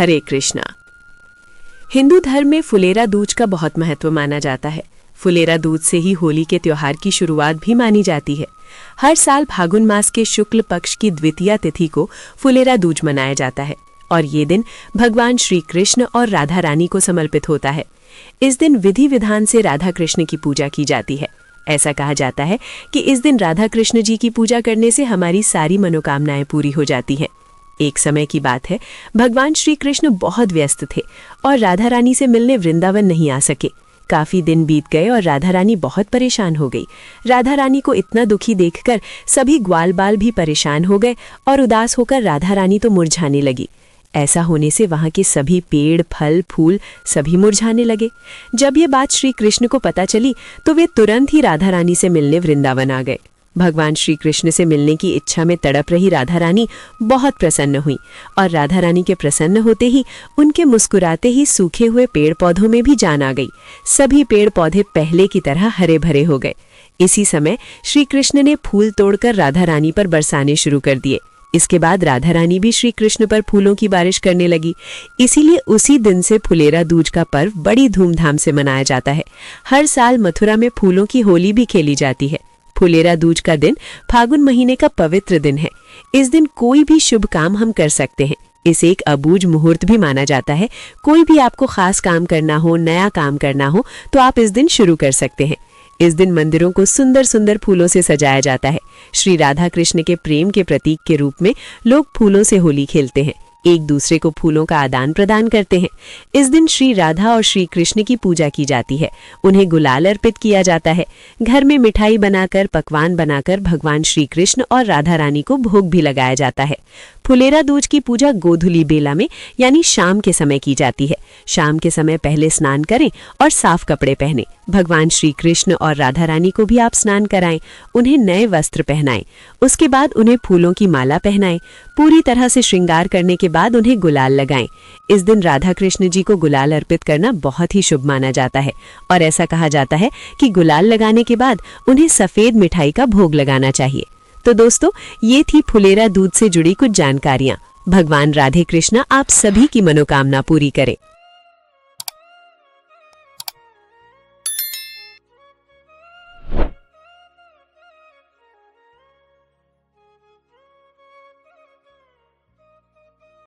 हरे कृष्णा। हिंदू धर्म में फुलेरा दूज का बहुत महत्व माना जाता है। फुलेरा दूज से ही होली के त्योहार की शुरुआत भी मानी जाती है। हर साल फागुन मास के शुक्ल पक्ष की द्वितीया तिथि को फुलेरा दूज मनाया जाता है और ये दिन भगवान श्री कृष्ण और राधा रानी को समर्पित होता है। इस दिन विधि विधान से राधा कृष्ण की पूजा की जाती है। ऐसा कहा जाता है कि इस दिन राधा कृष्ण जी की पूजा करने से हमारी सारी मनोकामनाएं पूरी हो जाती हैं। एक समय की बात है, भगवान श्री कृष्ण बहुत व्यस्त थे और राधा रानी से मिलने वृंदावन नहीं आ सके। काफी दिन बीत गए और राधा रानी बहुत परेशान हो गई। राधा रानी को इतना दुखी देखकर सभी ग्वाल बाल भी परेशान हो गए और उदास होकर राधा रानी तो मुरझाने लगी। ऐसा होने से वहां के सभी पेड़, फल, फूल सभी मुरझाने लगे। जब ये बात श्री कृष्ण को पता चली तो वे तुरंत ही राधा रानी से मिलने वृंदावन आ गए। भगवान श्री कृष्ण से मिलने की इच्छा में तड़प रही राधा रानी बहुत प्रसन्न हुई और राधा रानी के प्रसन्न होते ही उनके मुस्कुराते ही सूखे हुए पेड़ पौधों में भी जान आ गई। सभी पेड़ पौधे पहले की तरह हरे भरे हो गए। इसी समय श्री कृष्ण ने फूल तोड़कर राधा रानी पर बरसाने शुरू कर दिए। इसके बाद राधा रानी भी श्री कृष्ण पर फूलों की बारिश करने लगी। इसीलिए उसी दिन से फुलेरा दूज का पर्व बड़ी धूमधाम से मनाया जाता है। हर साल मथुरा में फूलों की होली भी खेली जाती है। फुलेरा दूज का दिन फागुन महीने का पवित्र दिन है। इस दिन कोई भी शुभ काम हम कर सकते हैं। इसे एक अबूझ मुहूर्त भी माना जाता है। कोई भी आपको खास काम करना हो, नया काम करना हो तो आप इस दिन शुरू कर सकते हैं। इस दिन मंदिरों को सुंदर सुंदर फूलों से सजाया जाता है। श्री राधा कृष्ण के प्रेम के प्रतीक के रूप में लोग फूलों से होली खेलते हैं, एक दूसरे को फूलों का आदान प्रदान करते हैं। इस दिन श्री राधा और श्री कृष्ण की पूजा की जाती है। उन्हें गुलाल अर्पित किया जाता है। घर में मिठाई बनाकर, पकवान बनाकर भगवान श्री कृष्ण और राधा रानी को भोग भी लगाया जाता है। फुलेरा दूज की पूजा गोधुली बेला में यानी शाम के समय की जाती है। शाम के समय पहले स्नान करें और साफ कपड़े पहने। भगवान श्री कृष्ण और राधा रानी को भी आप स्नान कराएं, उन्हें नए वस्त्र पहनाएं। उसके बाद उन्हें फूलों की माला पहनाएं। पूरी तरह से श्रृंगार करने के बाद उन्हें गुलाल लगाएं। इस दिन राधा कृष्ण जी को गुलाल अर्पित करना बहुत ही शुभ माना जाता है और ऐसा कहा जाता है कि गुलाल लगाने के बाद उन्हें सफेद मिठाई का भोग लगाना चाहिए। तो दोस्तों, ये थी फुलेरा दूज से जुड़ी कुछ जानकारियां। भगवान राधे कृष्णा आप सभी की मनोकामना पूरी करें।